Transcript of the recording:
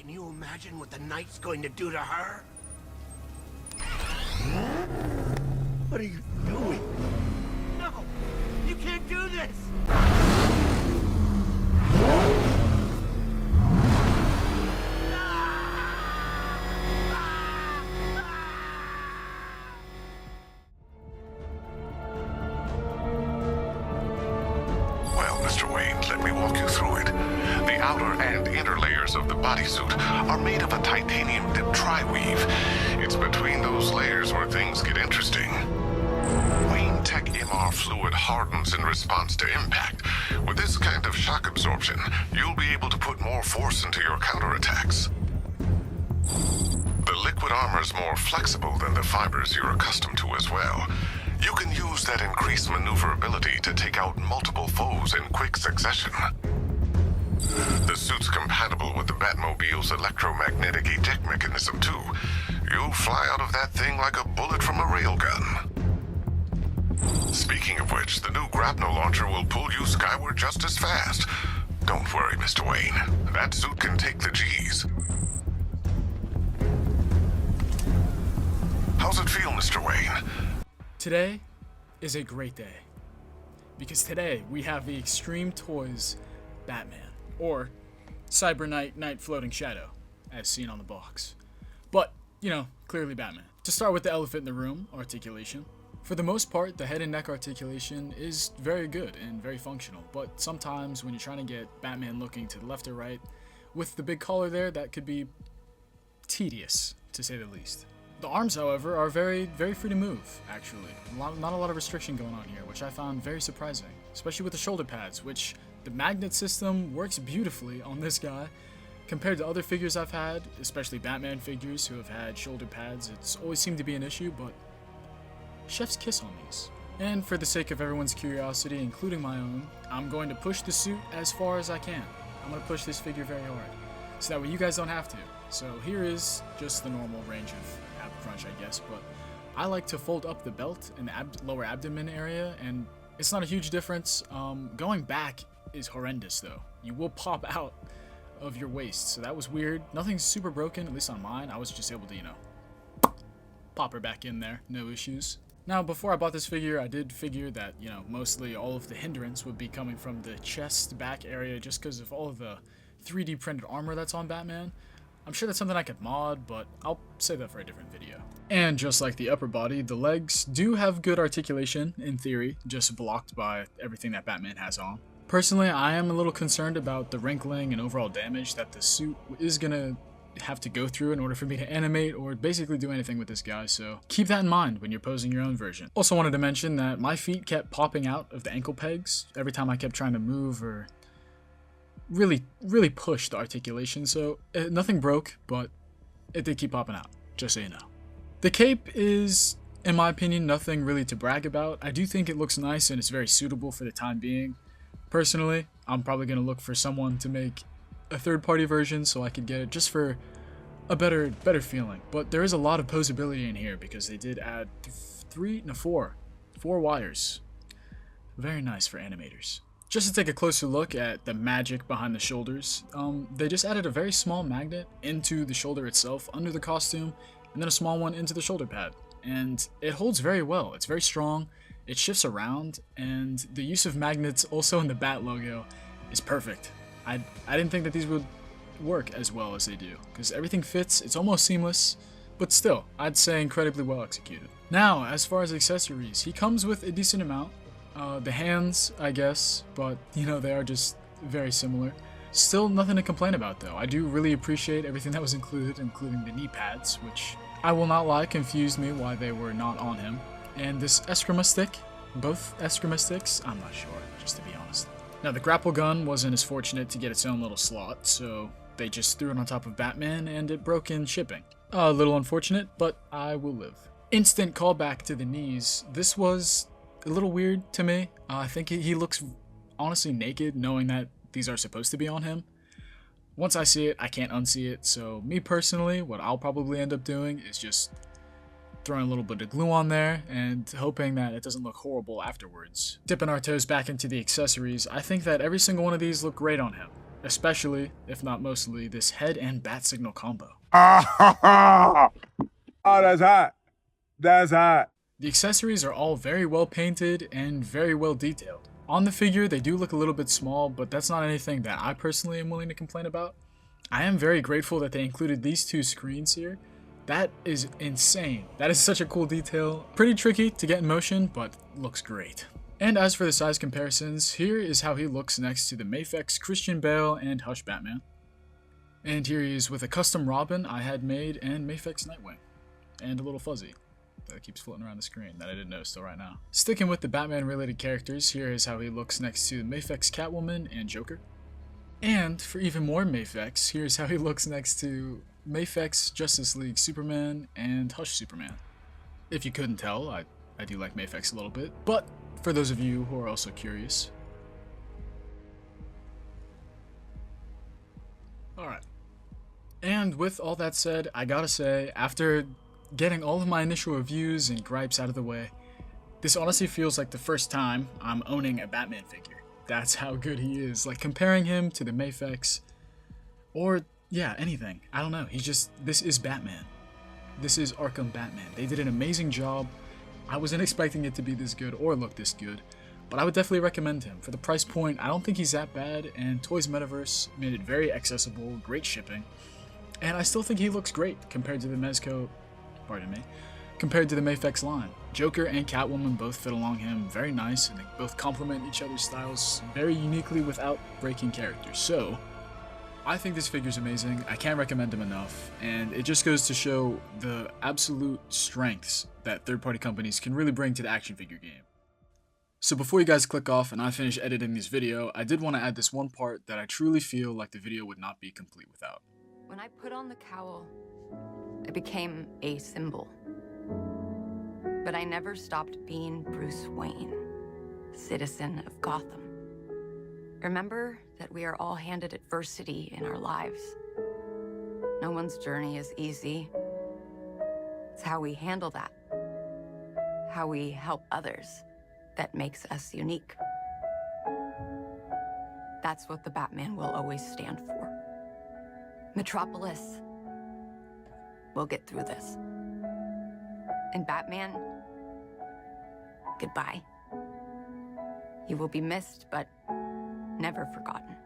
Can you imagine what the Knight's going to do to her? What are you doing? No! You can't do this! Well, Mr. Wayne, let me walk you through it. The outer and inner layers of the bodysuit are made of a titanium-dipped tri-weave. It's between those layers where things get interesting. Wayne Tech MR fluid hardens in response to impact. With this kind of shock absorption, you'll be able to put more force into your counterattacks. The liquid armor's more flexible than the fibers you're accustomed to as well. You can use that increased maneuverability to take out multiple foes in quick succession. The suit's compatible with the Batmobile's electromagnetic eject mechanism too. You'll fly out of that thing like a bullet from a railgun. Speaking of which, the new grapnel launcher will pull you skyward just as fast. Don't worry, Mr. Wayne. That suit can take the G's. How's it feel, Mr. Wayne? Today is a great day, because today we have the Extreme Toys Batman, or Cyber Knight Night Floating Shadow, as seen on the box. But, you know, clearly Batman. To start with the elephant in the room, articulation. For the most part, the head and neck articulation is very good and very functional, but sometimes when you're trying to get Batman looking to the left or right, with the big collar there, that could be tedious, to say the least. The arms, however, are very, very free to move, actually. Not a lot of restriction going on here, which I found very surprising. Especially with the shoulder pads, which the magnet system works beautifully on this guy. Compared to other figures I've had, especially Batman figures who have had shoulder pads, it's always seemed to be an issue, but chef's kiss on these. And for the sake of everyone's curiosity, including my own, I'm going to push the suit as far as I can. I'm going to push this figure very hard, so that way you guys don't have to. So here is just the normal range of ab crunch, I guess, but I like to fold up the belt in the lower abdomen area, and it's not a huge difference. Going back is horrendous though. You will pop out of your waist, so that was weird. Nothing's super broken, at least on mine. I was just able to, you know, pop her back in there, no issues. Now, before I bought this figure, I did figure that, you know, mostly all of the hindrance would be coming from the chest back area just because of all of the 3D printed armor that's on Batman. I'm sure that's something I could mod, but I'll save that for a different video. And just like the upper body, the legs do have good articulation, in theory, just blocked by everything that Batman has on. Personally, I am a little concerned about the wrinkling and overall damage that the suit is gonna have to go through in order for me to animate or basically do anything with this guy, so keep that in mind when you're posing your own version. Also wanted to mention that my feet kept popping out of the ankle pegs every time I kept trying to move or really push the articulation, so nothing broke, but it did keep popping out, just so you know. The cape is, in my opinion, nothing really to brag about. I do think it looks nice and it's very suitable for the time being. Personally, I'm probably going to look for someone to make a third-party version so I could get it just for a better feeling. But there is a lot of posability in here because they did add four wires. Very nice for animators. Just to take a closer look at the magic behind the shoulders, they just added a very small magnet into the shoulder itself under the costume, and then a small one into the shoulder pad. And it holds very well. It's very strong, it shifts around, and the use of magnets also in the Bat logo is perfect. I didn't think that these would work as well as they do, because everything fits, it's almost seamless, but still, I'd say incredibly well executed. Now, as far as accessories, he comes with a decent amount. The hands, I guess, but you know, they are just very similar. Still nothing to complain about though. I do really appreciate everything that was included, including the knee pads, which I will not lie confused me why they were not on him. And this eskrima stick, both eskrima sticks, I'm not sure, just to be honest. Now the grapple gun wasn't as fortunate to get its own little slot, so they just threw it on top of Batman and it broke in shipping. A little unfortunate, but I will live. Instant callback to the knees. This was a little weird to me. I think he looks honestly naked, knowing that these are supposed to be on him. Once I see it, I can't unsee it, so me personally, what I'll probably end up doing is just throwing a little bit of glue on there and hoping that it doesn't look horrible afterwards. Dipping our toes back into the accessories, I think that every single one of these look great on him. especially, if not mostly, this head and bat signal combo. Oh, that's hot. That's hot. The accessories are all very well painted and very well detailed. On the figure, they do look a little bit small, but that's not anything that I personally am willing to complain about. I am very grateful that they included these two screens here. That is insane. That is such a cool detail. Pretty tricky to get in motion, but looks great. And as for the size comparisons, here is how he looks next to the Mafex Christian Bale and Hush Batman. And here he is with a custom Robin I had made and Mafex Nightwing. And a little fuzzy that keeps floating around the screen that I didn't notice till right now. Sticking with the Batman related characters, here is how he looks next to Mafex Catwoman and Joker. And for even more Mafex, here's how he looks next to Mafex Justice League Superman and Hush Superman. If you couldn't tell, I do like Mafex a little bit, but for those of you who are also curious. Alright. And with all that said, I gotta say, after getting all of my initial reviews and gripes out of the way, this honestly feels like the first time I'm owning a Batman figure. That's how good he is. Like, comparing him to the Mafex, or, yeah, anything. I don't know. This is Batman. This is Arkham Batman. They did an amazing job. I wasn't expecting it to be this good or look this good, but I would definitely recommend him. For the price point, I don't think he's that bad, and Toys Metaverse made it very accessible, great shipping, and I still think he looks great compared to the compared to the Mafex line. Joker and Catwoman both fit along him very nice, and they both complement each other's styles very uniquely without breaking characters. So, I think this figure's amazing. I can't recommend him enough, and it just goes to show the absolute strengths that third-party companies can really bring to the action figure game. So before you guys click off and I finish editing this video, I did want to add this one part that I truly feel like the video would not be complete without. When I put on the cowl, I became a symbol. But I never stopped being Bruce Wayne, citizen of Gotham. Remember that we are all handed adversity in our lives. No one's journey is easy. It's how we handle that, how we help others, that makes us unique. That's what the Batman will always stand for. Metropolis, we'll get through this. And Batman, goodbye. You will be missed, but never forgotten.